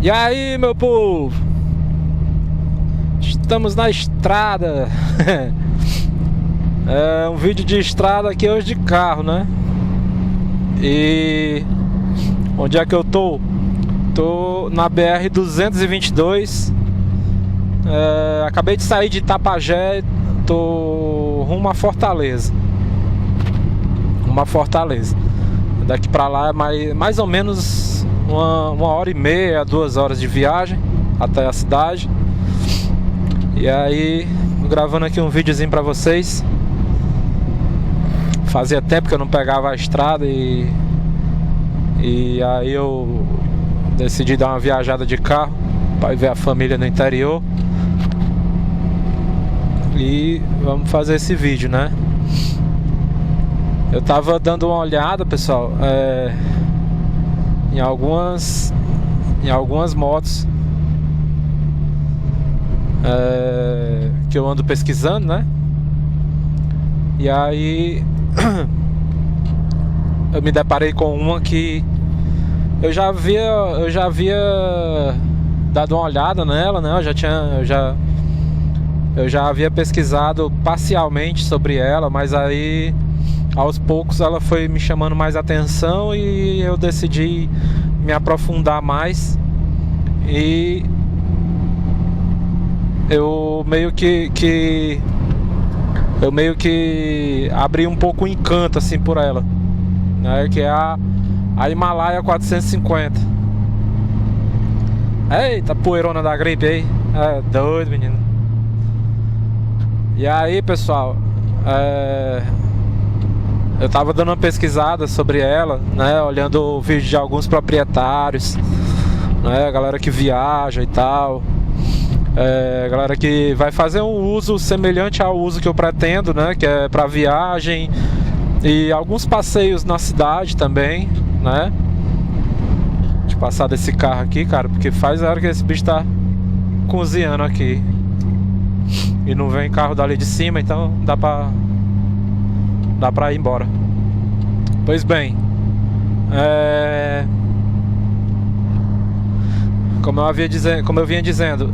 E aí, meu povo? Estamos na estrada. É um vídeo de estrada aqui hoje de carro, né? E onde é que eu tô? Tô na BR-222. Acabei de sair de Itapajé. Tô rumo a Fortaleza. Daqui pra lá é mais ou menos uma hora e meia, 2 horas de viagem até a cidade. E aí, gravando aqui um videozinho pra vocês. Fazia tempo que eu não pegava a estrada e aí eu decidi dar uma viajada de carro para ver a família no interior. E vamos fazer esse vídeo, né? Eu tava dando uma olhada, pessoal, em algumas motos que eu ando pesquisando, né? E aí eu me deparei com uma que eu já havia dado uma olhada nela, né? Eu já havia pesquisado parcialmente sobre ela, mas aí aos poucos ela foi me chamando mais atenção e eu decidi me aprofundar mais. E eu meio que abri um pouco o encanto assim por ela, né? Que é a Himalaia 450. Eita, poeirona da gripe aí. É doido, menino. E aí, pessoal, eu tava dando uma pesquisada sobre ela, né? Olhando o vídeo de alguns proprietários, né? Galera que viaja e tal. Galera que vai fazer um uso semelhante ao uso que eu pretendo, né? Que é para viagem e alguns passeios na cidade também, né? Deixa eu passar desse carro aqui, cara, porque faz a hora que esse bicho tá cozinhando aqui e não vem carro dali de cima, então dá pra ir embora. Pois bem, como eu vinha dizendo,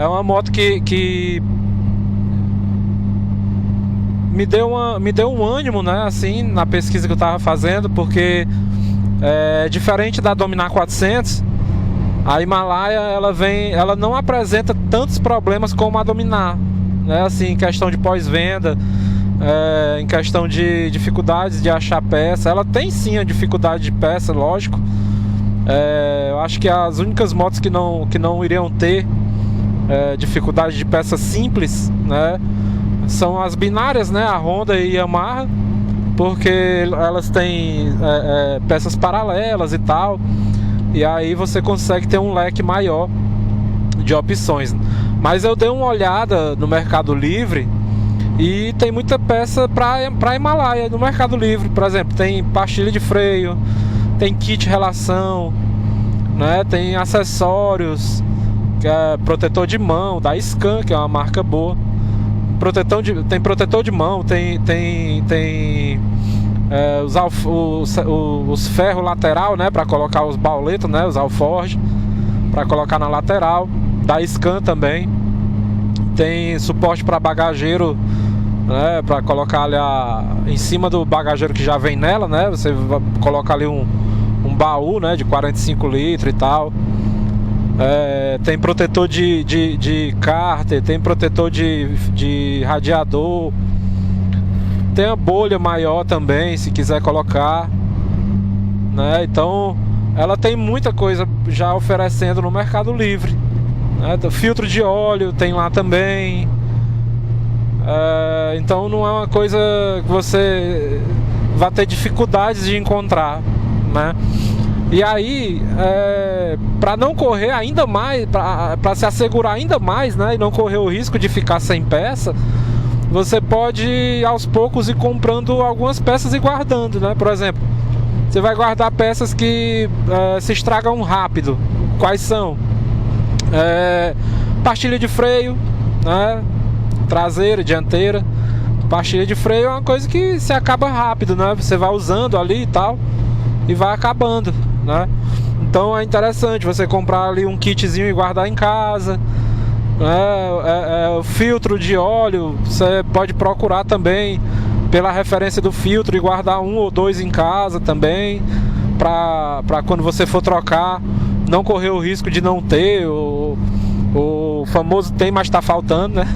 é uma moto que me deu um ânimo, né, assim, na pesquisa que eu tava fazendo, porque diferente da Dominar 400, a Himalaia ela não apresenta tantos problemas como a Dominar, né, assim, em questão de pós-venda, em questão de dificuldades de achar peça. Ela tem sim a dificuldade de peça, lógico. Eu acho que as únicas motos que não iriam ter dificuldade de peça simples, né, são as binárias, né, a Honda e a Yamaha, porque elas têm peças paralelas e tal, e aí você consegue ter um leque maior de opções. Mas eu dei uma olhada no Mercado Livre e tem muita peça para Himalaia no Mercado Livre. Por exemplo, tem pastilha de freio, tem kit relação, né? Tem acessórios, que é protetor de mão da Scan, que é uma marca boa. Tem protetor de mão, tem os ferros lateral, né? Para colocar os bauletos, né? Os alforge para colocar na lateral. Da Scan também tem suporte para bagageiro, né, para colocar ali em cima do bagageiro que já vem nela, né? Você vai colocar ali um baú, né, de 45 litros e tal. Tem protetor de cárter, tem protetor de radiador, tem a bolha maior também, se quiser colocar, né? Então ela tem muita coisa já oferecendo no Mercado Livre, né? Filtro de óleo tem lá também. Então não é uma coisa que você vai ter dificuldades de encontrar, né? E aí, para não correr ainda mais, para se assegurar ainda mais, né, e não correr o risco de ficar sem peça, você pode aos poucos ir comprando algumas peças e guardando, né? Por exemplo, você vai guardar peças que se estragam rápido. Quais são? Pastilha de freio, né? Traseira, dianteira. Pastilha de freio é uma coisa que se acaba rápido, né? Você vai usando ali e tal e vai acabando, né? Então é interessante você comprar ali um kitzinho e guardar em casa. O filtro de óleo, você pode procurar também pela referência do filtro e guardar 1 ou 2 em casa também, para quando você for trocar não correr o risco de não ter, o famoso tem, mas tá faltando, né?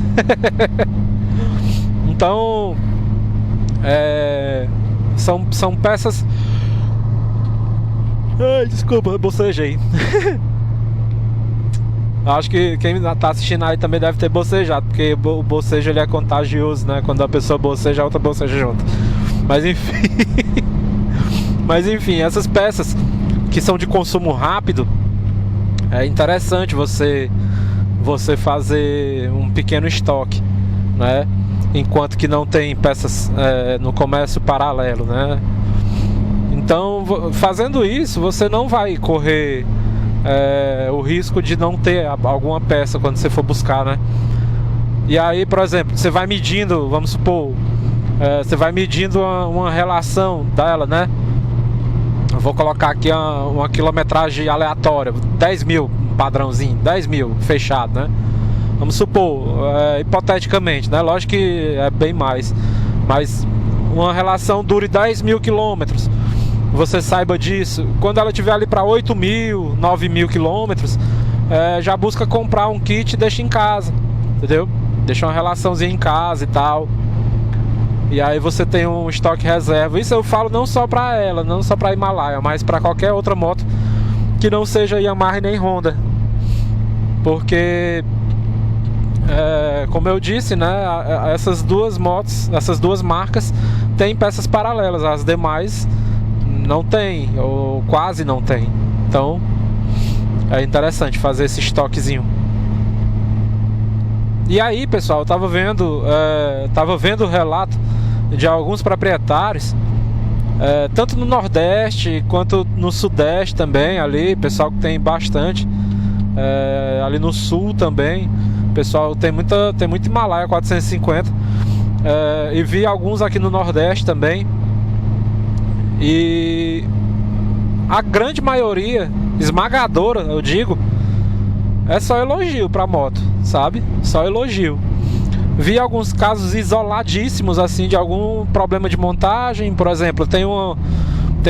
Então são peças. Ai, desculpa, bocejei. Acho que quem tá assistindo aí também deve ter bocejado, porque o bocejo ele é contagioso, né? Quando a pessoa boceja, a outra boceja junto. Mas enfim. Mas enfim, essas peças que são de consumo rápido, é interessante você fazer um pequeno estoque, né? Enquanto que não tem peças no comércio paralelo, né? Então, fazendo isso, você não vai correr o risco de não ter alguma peça quando você for buscar, né? E aí, por exemplo, você vai medindo, vamos supor, você vai medindo uma relação dela, né? Eu vou colocar aqui uma quilometragem aleatória, 10 mil, padrãozinho, 10 mil, fechado, né? Vamos supor, hipoteticamente, né? Lógico que é bem mais, mas uma relação dure 10 mil quilômetros. Você saiba disso. Quando ela estiver ali para 8 mil, 9 mil quilômetros, já busca comprar um kit e deixa em casa, entendeu? Deixa uma relaçãozinha em casa e tal. E aí você tem um estoque reserva. Isso eu falo não só para ela, não só para Himalaia, mas para qualquer outra moto que não seja Yamaha nem Honda. Porque, como eu disse, né, essas duas motos, essas duas marcas têm peças paralelas, as demais não tem, ou quase não tem. Então é interessante fazer esse estoquezinho. E aí, pessoal, eu tava vendo o relato de alguns proprietários, tanto no Nordeste quanto no Sudeste também, ali, pessoal que tem bastante, ali no Sul também, pessoal tem muito Himalaia 450, e vi alguns aqui no Nordeste também. E a grande maioria, esmagadora, eu digo, é só elogio pra moto, sabe? Só elogio. Vi alguns casos isoladíssimos, assim, de algum problema de montagem. Por exemplo, tem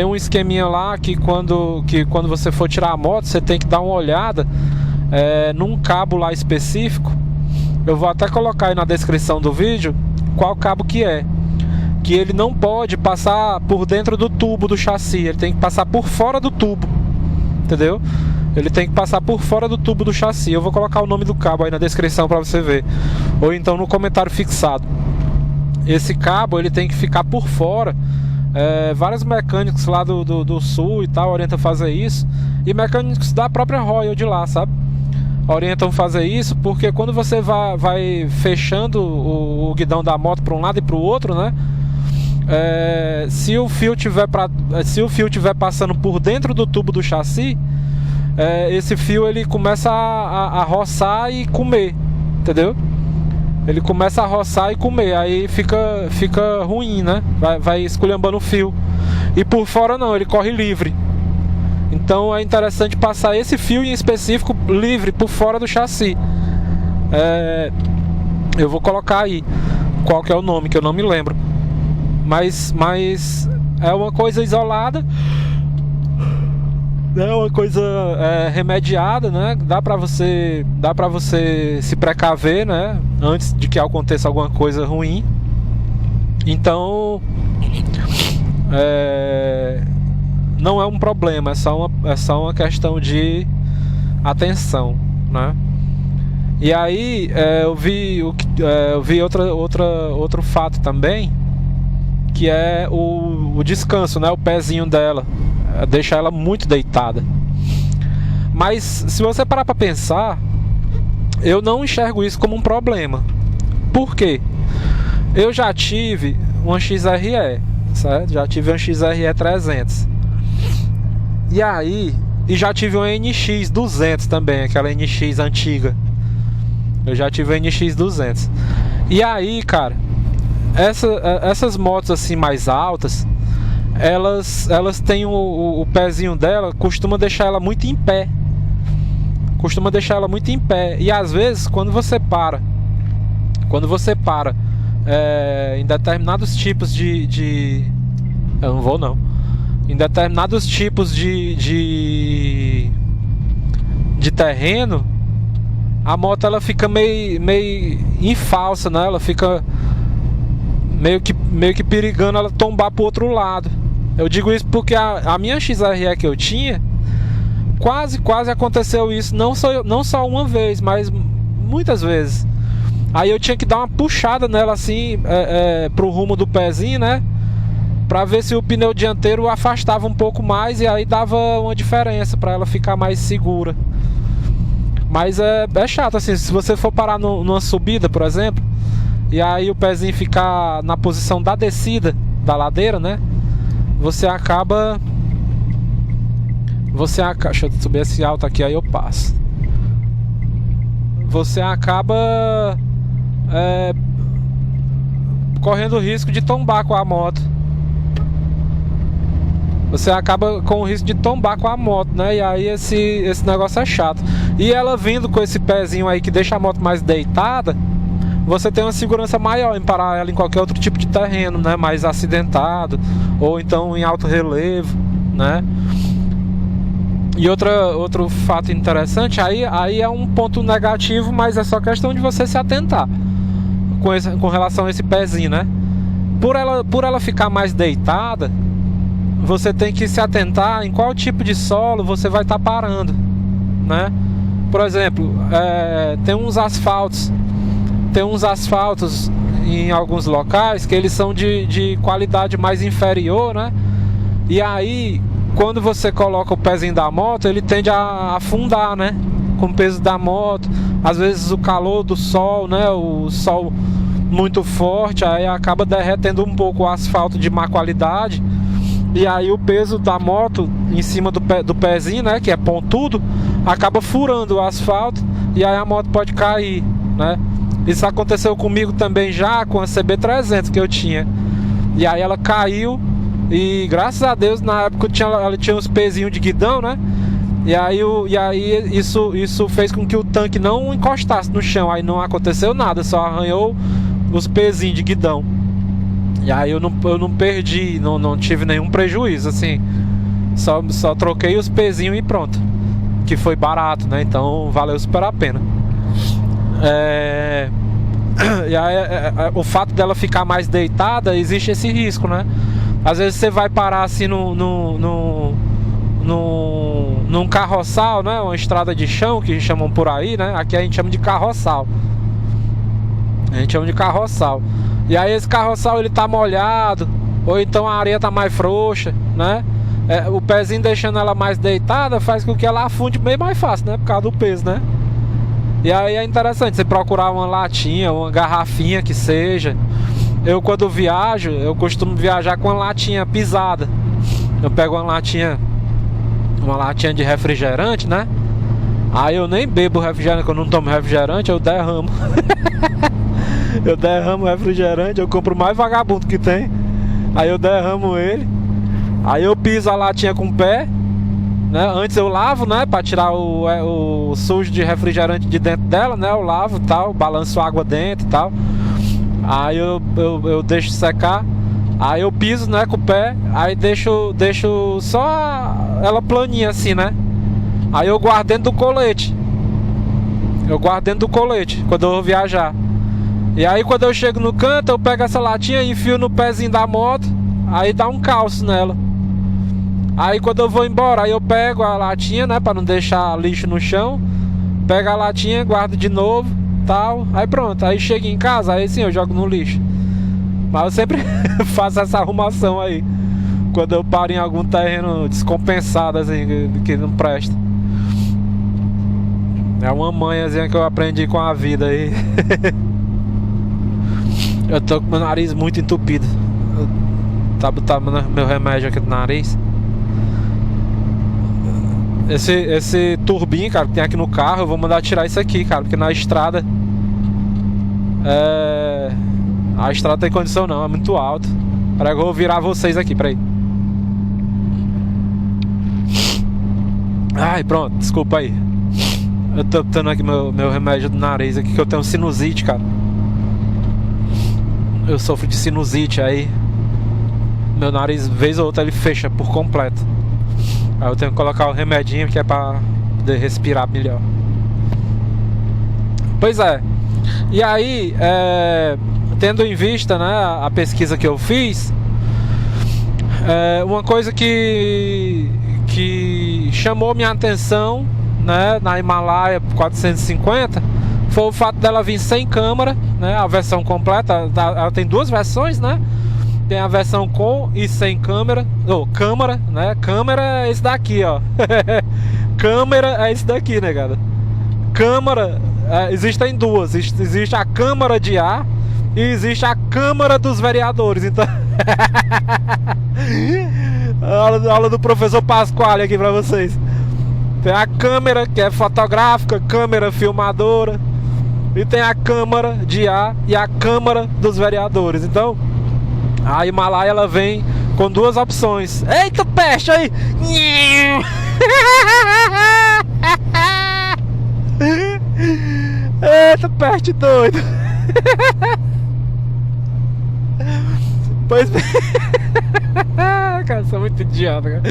um esqueminha lá que quando você for tirar a moto, você tem que dar uma olhada num cabo lá específico. Eu vou até colocar aí na descrição do vídeo qual cabo que é. Que ele não pode passar por dentro do tubo do chassi, ele tem que passar por fora do tubo, entendeu? Ele tem que passar por fora do tubo do chassi. Eu vou colocar o nome do cabo aí na descrição para você ver, ou então no comentário fixado. Esse cabo ele tem que ficar por fora. Vários mecânicos lá do Sul e tal orientam a fazer isso, e mecânicos da própria Royal de lá, sabe? Orientam a fazer isso porque quando você vai fechando o guidão da moto para um lado e para o outro, né? Se o fio tiver passando por dentro do tubo do chassi, esse fio ele começa a roçar e comer, entendeu? Ele começa a roçar e comer, aí fica ruim, né? Vai esculhambando o fio. E por fora não, ele corre livre. Então é interessante passar esse fio em específico livre por fora do chassi. Eu vou colocar aí qual que é o nome, que eu não me lembro. Mas é uma coisa isolada, é uma coisa remediada, né? Dá pra você se precaver, né? Antes de que aconteça alguma coisa ruim. Então não é um problema, é só uma questão de atenção, né? E aí eu vi outro fato também, que é o descanso, né? O pezinho dela deixa ela muito deitada. Mas se você parar para pensar, eu não enxergo isso como um problema. Por quê? Eu já tive uma XRE, certo? Já tive uma XRE 300. E já tive uma NX 200 também, aquela NX antiga. Eu já tive a NX 200. E aí, cara, essas motos assim mais altas, elas têm o pezinho dela, costuma deixar ela muito em pé. Costuma deixar ela muito em pé. E às vezes, quando você para em determinados tipos de eu não vou não. Em determinados tipos de terreno, a moto ela fica meio em falsa, né? Ela fica meio que perigando ela tombar pro outro lado. Eu digo isso porque a minha XRE que eu tinha, quase aconteceu isso, não só uma vez, mas muitas vezes. Aí eu tinha que dar uma puxada nela assim, pro rumo do pezinho, né? Pra ver se o pneu dianteiro afastava um pouco mais, e aí dava uma diferença pra ela ficar mais segura. Mas é chato assim, se você for parar numa subida, por exemplo, e aí o pezinho ficar na posição da descida da ladeira, né? Você acaba... Deixa eu subir esse alto aqui, aí eu passo. Você acaba correndo o risco de tombar com a moto. Você acaba com o risco de tombar com a moto, né? E aí esse negócio é chato. E ela vindo com esse pezinho aí que deixa a moto mais deitada, você tem uma segurança maior em parar ela em qualquer outro tipo de terreno, né? Mais acidentado, ou então em alto relevo, né? E outro fato interessante, aí é um ponto negativo, mas é só questão de você se atentar com relação a esse pezinho, né? Por ela ficar mais deitada, você tem que se atentar em qual tipo de solo você vai estar parando, né? Por exemplo, tem uns asfaltos em alguns locais que eles são de qualidade mais inferior, né? E aí, quando você coloca o pezinho da moto, ele tende a afundar, né? Com o peso da moto. Às vezes o calor do sol, né? O sol muito forte, aí acaba derretendo um pouco o asfalto de má qualidade. E aí o peso da moto em cima do pezinho, né? Que é pontudo, acaba furando o asfalto, e aí a moto pode cair, né? Isso aconteceu comigo também já com a CB300 que eu tinha. E aí ela caiu. E graças a Deus, na época ela tinha uns pezinhos de guidão, né? E aí isso fez com que o tanque não encostasse no chão. Aí não aconteceu nada, só arranhou os pezinhos de guidão. E aí eu não perdi, não tive nenhum prejuízo, assim. Só troquei os pezinhos e pronto. Que foi barato, né? Então valeu super a pena. E aí, o fato dela ficar mais deitada, existe esse risco, né? Às vezes você vai parar assim num carroçal, né? Uma estrada de chão, que chamam por aí, né? Aqui a gente chama de carroçal. E aí esse carroçal ele tá molhado, ou então a areia tá mais frouxa, né? O pezinho deixando ela mais deitada faz com que ela afunde bem mais fácil, né? Por causa do peso, né? E aí é interessante você procurar uma latinha, uma garrafinha que seja. Eu quando viajo, eu costumo viajar com uma latinha pisada. Eu pego uma latinha de refrigerante, né? Aí eu nem bebo refrigerante, quando eu não tomo refrigerante, eu derramo. Eu derramo refrigerante, eu compro o mais vagabundo que tem. Aí eu derramo ele. Aí eu piso a latinha com o pé, né? Antes eu lavo, né? Pra tirar o sujo de refrigerante de dentro dela, né? Eu lavo e tal, balanço água dentro e tal. Aí eu deixo secar. Aí eu piso, né, com o pé. Aí deixo só ela planinha assim, né? Aí eu guardo dentro do colete. Quando eu vou viajar. E aí quando eu chego no canto, eu pego essa latinha e enfio no pezinho da moto. Aí dá um calço nela. Aí quando eu vou embora, aí eu pego a latinha, né, pra não deixar lixo no chão. Pego a latinha, guardo de novo, tal. Aí pronto, aí chego em casa, aí sim eu jogo no lixo. Mas eu sempre faço essa arrumação aí quando eu paro em algum terreno descompensado, assim, que não presta. É uma manhãzinha que eu aprendi com a vida aí. Eu tô com meu nariz muito entupido. Tá botando meu remédio aqui no nariz. Esse turbinho, cara, que tem aqui no carro, eu vou mandar tirar isso aqui, cara, porque na estrada a estrada tem condição não, é muito alto. Peraí, eu vou virar vocês aqui, peraí. Ai, pronto, desculpa aí. Eu tô botando aqui meu remédio do nariz aqui, que eu tenho sinusite, cara. Eu sofro de sinusite, aí meu nariz, vez ou outra, ele fecha por completo. Aí eu tenho que colocar o remedinho que é pra poder respirar melhor. Pois é. E aí, tendo em vista, né, a pesquisa que eu fiz, uma coisa que chamou minha atenção, né, na Himalaia 450 foi o fato dela vir sem câmera, né, a versão completa. Ela tem duas versões, né? Tem a versão com e sem câmera. Câmera, né? Câmera é esse daqui, ó. Câmera é esse daqui, né, cara? Câmara, existem duas. Existe a câmara de ar e existe a Câmara dos Vereadores. Então a aula do professor Pasquale aqui pra vocês. Tem a câmera que é fotográfica, câmera filmadora, e tem a Câmara de ar e a Câmara dos Vereadores. Então a Himalaia, ela vem com duas opções. Eita, peste aí! Eita, peste doido! Pois bem. Cara, sou muito idiota, cara.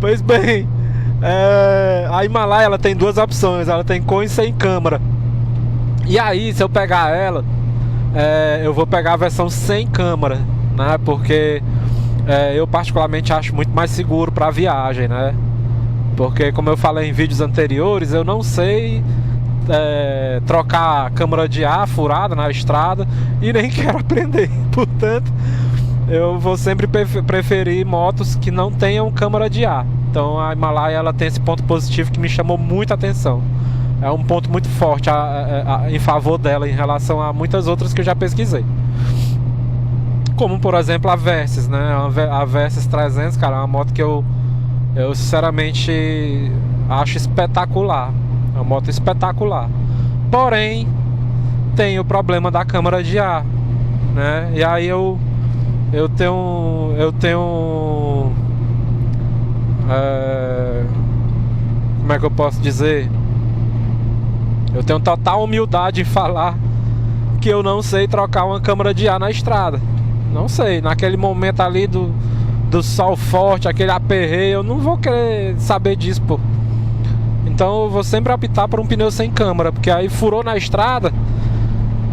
Pois bem, a Himalaia, ela tem duas opções. Ela tem com e sem câmera. E aí, se eu pegar ela, eu vou pegar a versão sem câmera, né? Porque eu particularmente acho muito mais seguro para viagem, né? Porque, como eu falei em vídeos anteriores, eu não sei trocar a câmara de ar furada na estrada e nem quero aprender. Portanto, eu vou sempre preferir motos que não tenham câmara de ar. Então a Himalaia, ela tem esse ponto positivo que me chamou muita atenção. É um ponto muito forte em favor dela em relação a muitas outras que eu já pesquisei. Como, por exemplo, a Versys, né? A Versys 300, cara, é uma moto que eu sinceramente acho espetacular. É uma moto espetacular. Porém, tem o problema da câmara de ar, né? E aí eu tenho como é que eu posso dizer? Eu tenho total humildade em falar que eu não sei trocar uma câmara de ar na estrada. Não sei, naquele momento ali do sol forte, aquele aperreio, eu não vou querer saber disso, pô. Então eu vou sempre optar por um pneu sem câmara, porque aí furou na estrada,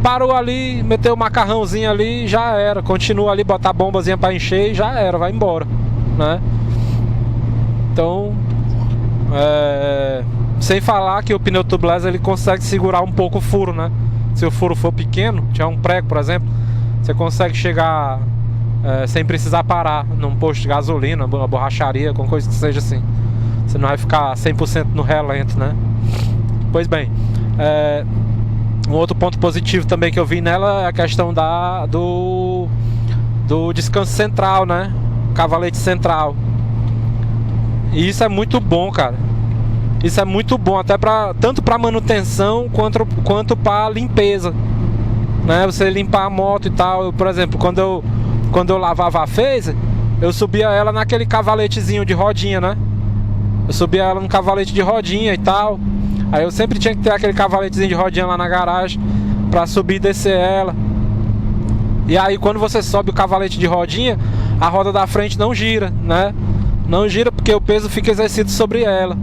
parou ali, meteu o macarrãozinho ali, já era. Continua ali, botar a bombazinha pra encher e já era, vai embora, né? Então, sem falar que o pneu tubeless, ele consegue segurar um pouco o furo, né? Se o furo for pequeno, tiver um prego, por exemplo, você consegue chegar sem precisar parar num posto de gasolina, uma borracharia, com coisa que seja assim. Você não vai ficar 100% no relento, né? Pois bem, um outro ponto positivo também que eu vi nela é a questão do descanso central, né? Cavalete central. E isso é muito bom, cara. Isso é muito bom, até tanto para manutenção quanto para limpeza, né? Você limpar a moto e tal. Por exemplo, quando eu lavava a Phaser, eu subia ela naquele cavaletezinho de rodinha, né? Eu subia ela no cavalete de rodinha e tal. Aí eu sempre tinha que ter aquele cavaletezinho de rodinha lá na garagem pra subir e descer ela. E aí quando você sobe o cavalete de rodinha, a roda da frente não gira, né? Não gira porque o peso fica exercido sobre ela.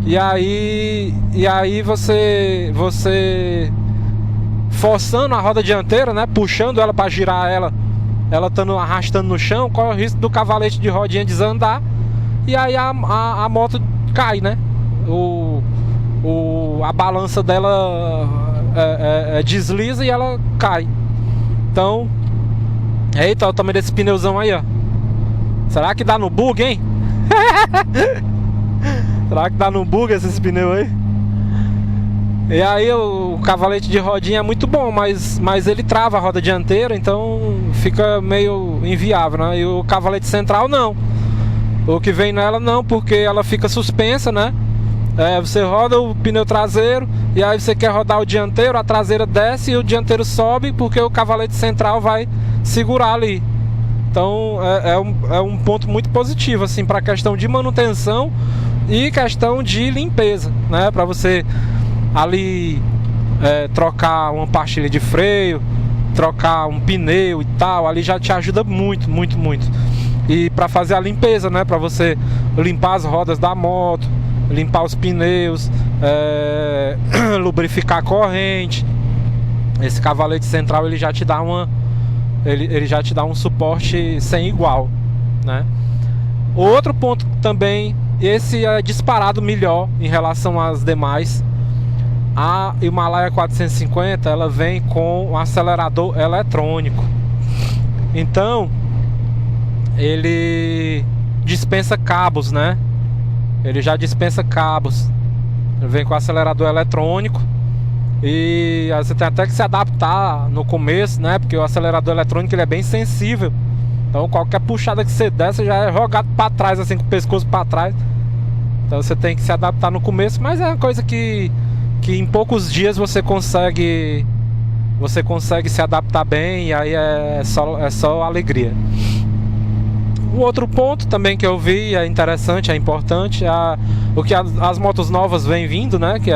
E aí você forçando a roda dianteira, né? Puxando ela pra girar ela estando arrastando no chão, corre o risco do cavalete de rodinha desandar. E aí a moto cai, né? A balança dela desliza e ela cai. Então, eita, o tamanho desse pneuzão aí, ó. Será que dá no bug, hein? Será que dá no bug esses pneus aí? E aí o cavalete de rodinha é muito bom, mas ele trava a roda dianteira, então fica meio inviável, né? E o cavalete central não. O que vem nela não, porque ela fica suspensa, né? Você roda o pneu traseiro e aí você quer rodar o dianteiro, a traseira desce e o dianteiro sobe porque o cavalete central vai segurar ali. Então é um ponto muito positivo assim, para a questão de manutenção e questão de limpeza, né? Para você ali trocar uma pastilha de freio, trocar um pneu e tal, ali já te ajuda muito, muito, muito. E para fazer a limpeza, né? Para você limpar as rodas da moto, limpar os pneus, lubrificar a corrente. Esse cavalete central ele já te dá ele já te dá um suporte sem igual, né? Outro ponto também, esse é disparado melhor em relação às demais. A Himalaia 450 ela vem com um acelerador eletrônico, então ele dispensa cabos, né? Ele já dispensa cabos. Ele vem com acelerador eletrônico e você tem até que se adaptar no começo, né? Porque o acelerador eletrônico ele é bem sensível. Então qualquer puxada que você der, você já é jogado para trás, assim, com o pescoço para trás. Então você tem que se adaptar no começo, mas é uma coisa que em poucos dias você consegue se adaptar bem, e aí é só alegria. Um outro ponto também que eu vi, é interessante, é importante, o que as motos novas vêm vindo, né? Que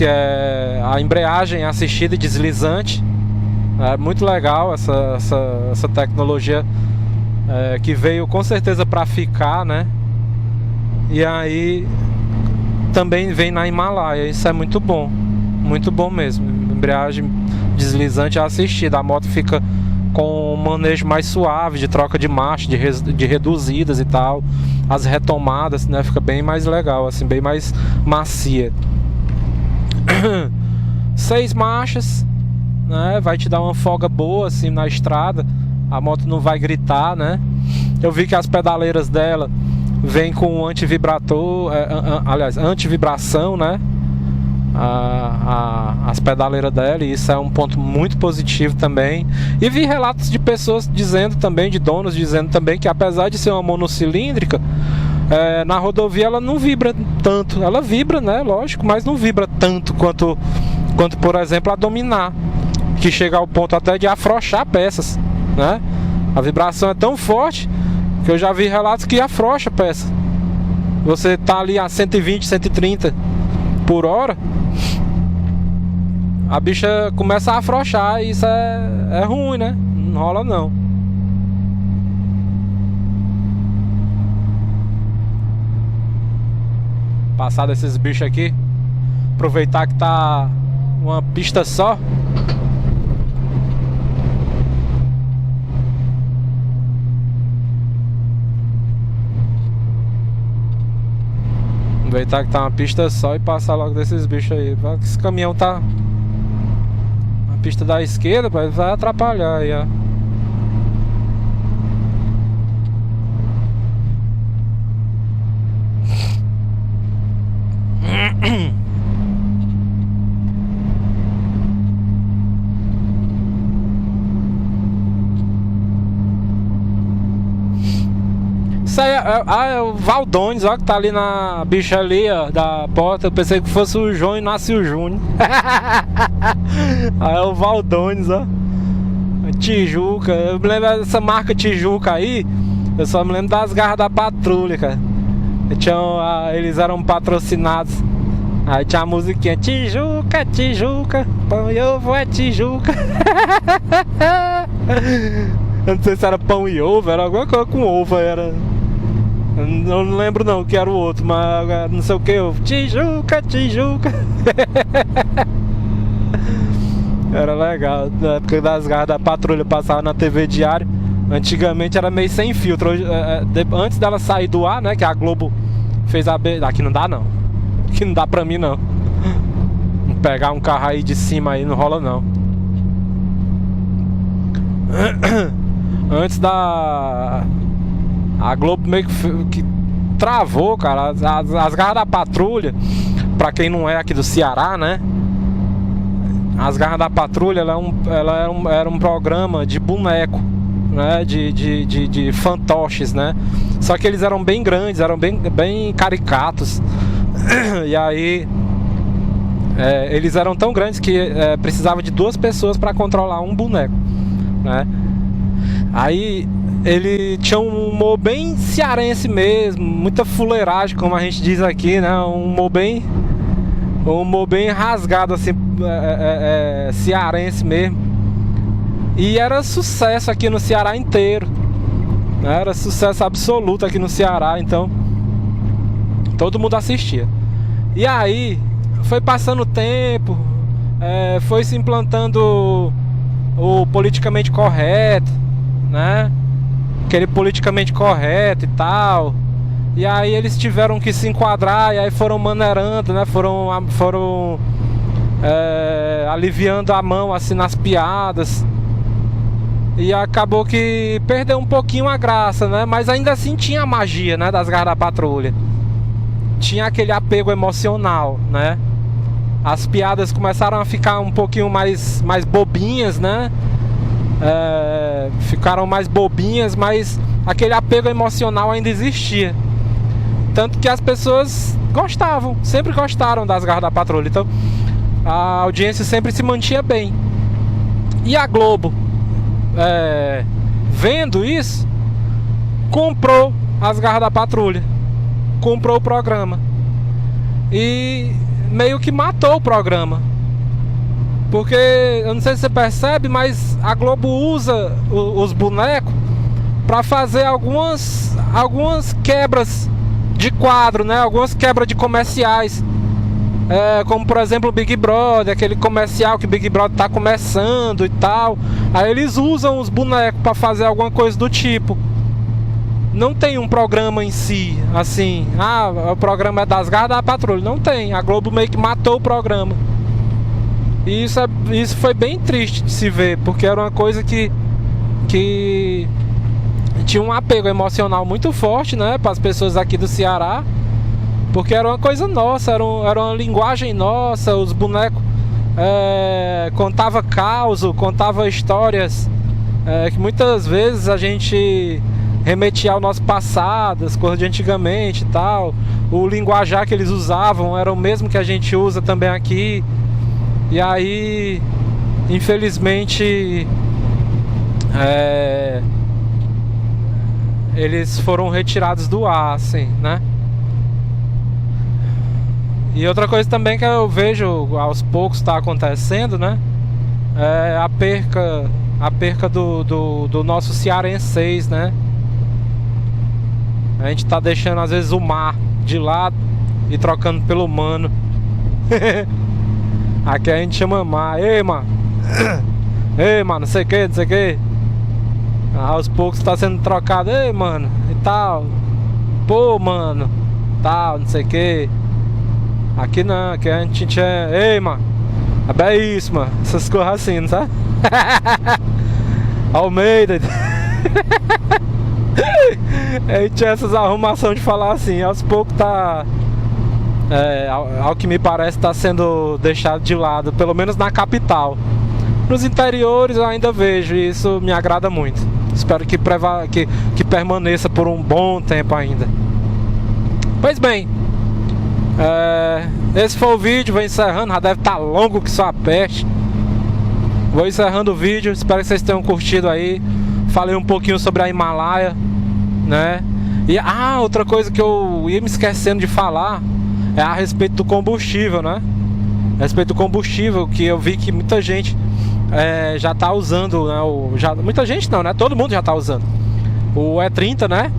é a embreagem assistida e deslizante. É muito legal essa tecnologia, que veio com certeza para ficar, né? E aí também vem na Himalaia, isso é muito bom mesmo. Embreagem deslizante assistida, a moto fica com um manejo mais suave, de troca de marcha, de reduzidas e tal. As retomadas, né, fica bem mais legal, assim, bem mais macia. 6 marchas, né, vai te dar uma folga boa assim na estrada. A moto não vai gritar, né? Eu vi que as pedaleiras dela vem com antivibrator, antivibração, né? As pedaleiras dela, e isso é um ponto muito positivo também. E vi relatos de pessoas dizendo também, de donos dizendo também, que apesar de ser uma monocilíndrica, na rodovia ela não vibra tanto. Ela vibra, né? Lógico, mas não vibra tanto quanto por exemplo a Dominar, que chega ao ponto até de afrouxar peças, né? A vibração é tão forte que eu já vi relatos que afrouxa a peça. Você tá ali a 120, 130 por hora, a bicha começa a afrouxar, e isso é ruim, né? Não rola não. Passar desses bichos aqui, aproveitar que tá uma pista só. Aproveitar que tá uma pista só e passar logo desses bichos aí. Esse caminhão tá na pista da esquerda, vai atrapalhar aí, ó. Isso aí é o Valdones, ó, que tá ali na bicha ali, ó, da porta. Eu pensei que fosse o João e nasce o Júnior. Aí é o Valdones, ó. Tijuca. Eu me lembro dessa marca Tijuca aí. Eu só me lembro das garras da patrulha, cara. Eles eram patrocinados. Aí tinha a musiquinha: Tijuca, Tijuca, pão e ovo é Tijuca. Eu não sei se era pão e ovo, era alguma coisa com ovo, era. Eu não lembro não o que era o outro, mas não sei o que, ovo. Tijuca, Tijuca. Era legal. Na época das garras da patrulha, passava na TV Diário. Antigamente era meio sem filtro. Antes dela sair do ar, né, que a Globo fez a... Aqui não dá não. Aqui não dá pra mim não. Pegar um carro aí de cima aí não rola não. Antes a Globo meio que travou, cara, as garras da patrulha. Pra quem não é aqui do Ceará, né, as garras da patrulha, era um programa de boneco, né, de fantoches, né. Só que eles eram bem grandes, eram bem caricatos. E aí eles eram tão grandes que precisava de 2 pessoas para controlar um boneco, né. Aí ele tinha um humor bem cearense mesmo, muita fuleiragem, como a gente diz aqui, né? Um humor bem rasgado, assim, cearense mesmo. E era sucesso aqui no Ceará inteiro, né? Era sucesso absoluto aqui no Ceará, então todo mundo assistia. E aí foi passando o tempo, foi se implantando o politicamente correto, né? Aquele politicamente correto e tal. E aí eles tiveram que se enquadrar e aí foram maneirando, né? Foram aliviando a mão assim nas piadas. E acabou que perdeu um pouquinho a graça, né? Mas ainda assim tinha a magia, né? Das Garras da Patrulha. Tinha aquele apego emocional, né? As piadas começaram a ficar um pouquinho mais bobinhas, né? Ficaram mais bobinhas, mas aquele apego emocional ainda existia. Tanto que as pessoas gostavam, sempre gostaram das Garras da Patrulha. Então a audiência sempre se mantinha bem. E a Globo, vendo isso, comprou as Garras da Patrulha, comprou o programa e meio que matou o programa. Porque, eu não sei se você percebe, mas a Globo usa os bonecos para fazer algumas quebras de quadro, né? Algumas quebras de comerciais. Como, por exemplo, o Big Brother, aquele comercial que o Big Brother tá começando e tal. Aí eles usam os bonecos para fazer alguma coisa do tipo. Não tem um programa em si, assim, o programa é das Garras da Patrulha. Não tem, a Globo meio que matou o programa. E isso foi bem triste de se ver, porque era uma coisa que tinha um apego emocional muito forte, né, para as pessoas aqui do Ceará, porque era uma coisa nossa, era uma linguagem nossa. Os bonecos contava causo, contava histórias que muitas vezes a gente remetia ao nosso passado, as coisas de antigamente e tal. O linguajar que eles usavam era o mesmo que a gente usa também aqui. E aí, infelizmente, eles foram retirados do ar, assim, né? E outra coisa também que eu vejo aos poucos está acontecendo, né? É a perca do nosso cearenseis, né? A gente tá deixando às vezes o mar de lado e trocando pelo mano. Aqui a gente chama mar. Ei, mano. Ei, mano, não sei o que, não sei o que. Aos poucos tá sendo trocado. Ei, mano, e tal. Pô, mano, tal, não sei o que. Aqui não, aqui a gente é... Ei, mano, é isso, mano. Essas coisas assim, não sabe? Almeida. A gente tinha essas arrumações de falar assim. Aos poucos tá... ao que me parece tá sendo deixado de lado, pelo menos na capital. Nos interiores eu ainda vejo e isso me agrada muito. Espero que permaneça por um bom tempo ainda. Pois bem, esse foi o vídeo, vou encerrando. Já deve estar longo que só a peste. Vou encerrando o vídeo, espero que vocês tenham curtido aí. Falei um pouquinho sobre a Himalaia, né? E outra coisa que eu ia me esquecendo de falar é a respeito do combustível, né? A respeito do combustível, que eu vi que muita gente já tá usando, né? Muita gente não, né? Todo mundo já tá usando o E30, né?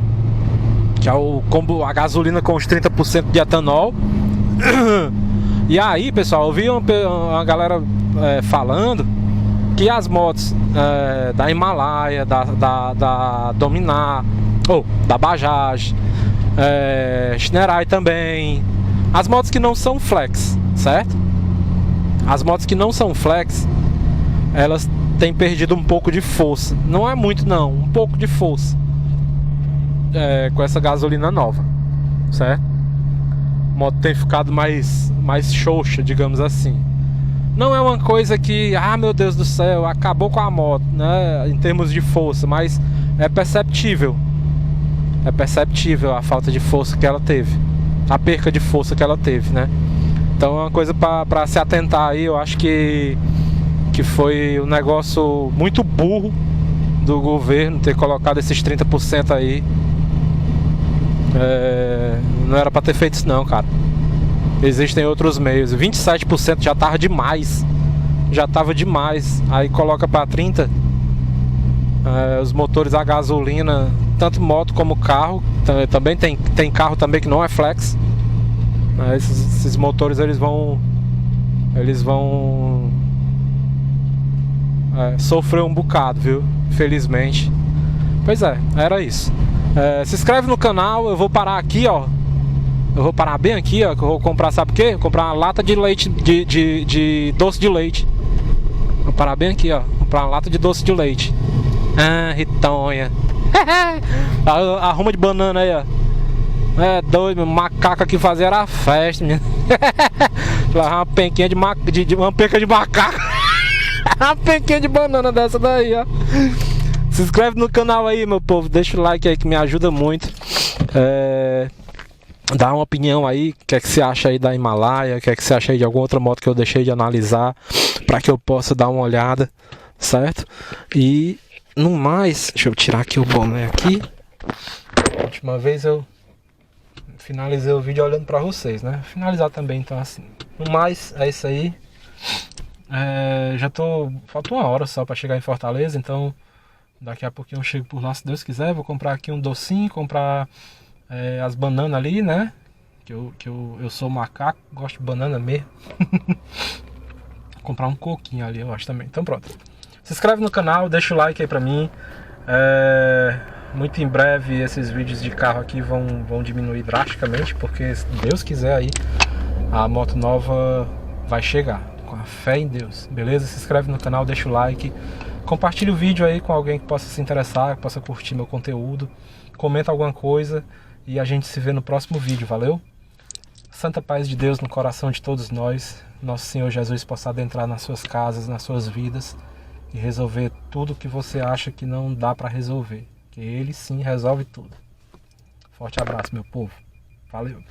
Que é a gasolina com os 30% de etanol. E aí, pessoal, eu vi uma galera falando que as motos da Himalaia, da Dominar, da Bajaj, Shinerai também, as motos que não são flex, certo? As motos que não são flex, elas têm perdido um pouco de força. Não é muito não, um pouco de força com essa gasolina nova, certo? A moto tem ficado mais xoxa, digamos assim. Não é uma coisa que, meu Deus do céu, acabou com a moto, né, em termos de força, mas é perceptível. É perceptível a falta de força que ela teve, a perca de força que ela teve, né? Então é uma coisa para se atentar aí. Eu acho que foi um negócio muito burro do governo ter colocado esses 30% aí. Não era pra ter feito isso não, cara. Existem outros meios. 27% já tava demais. Já tava demais. Aí coloca pra 30%. Os motores a gasolina, tanto moto como carro. Também tem carro também que não é flex. Esses motores eles vão sofrer um bocado, viu? Felizmente. Pois é, era isso. Se inscreve no canal. Eu vou parar aqui, ó. Eu vou parar bem aqui, ó. Que eu vou comprar, sabe o quê? Vou comprar uma lata de leite, de doce de leite. Vou parar bem aqui, ó. Comprar uma lata de doce de leite. Ah, ritonha. Arruma de banana aí, ó. É doido, meu. Macaco aqui fazer era a festa, menino. Uma penquinha uma penca de macaco. Uma penquinha de banana dessa daí, ó. Se inscreve no canal aí, meu povo. Deixa o like aí que me ajuda muito. Dá uma opinião aí. O que é que você acha aí da Himalaia? O que é que você acha aí de alguma outra moto que eu deixei de analisar, para que eu possa dar uma olhada, certo? E no mais, deixa eu tirar aqui o boné aqui. A última vez eu finalizei o vídeo olhando pra vocês, né? Finalizar também, então assim. No mais, é isso aí. Falta uma hora só pra chegar em Fortaleza, então daqui a pouquinho eu chego por lá, se Deus quiser. Vou comprar aqui um docinho, comprar as bananas ali, né? Que eu sou macaco, gosto de banana mesmo. Comprar um coquinho ali, eu acho também. Então pronto. Se inscreve no canal, deixa o like aí pra mim. Muito em breve esses vídeos de carro aqui vão diminuir drasticamente, porque se Deus quiser aí, a moto nova vai chegar, com a fé em Deus, beleza? Se inscreve no canal, deixa o like, compartilha o vídeo aí com alguém que possa se interessar, que possa curtir meu conteúdo, comenta alguma coisa e a gente se vê no próximo vídeo, valeu? Santa paz de Deus no coração de todos nós, nosso Senhor Jesus possa adentrar nas suas casas, nas suas vidas e resolver tudo que você acha que não dá para resolver, que Ele sim resolve tudo. Forte abraço, meu povo, valeu!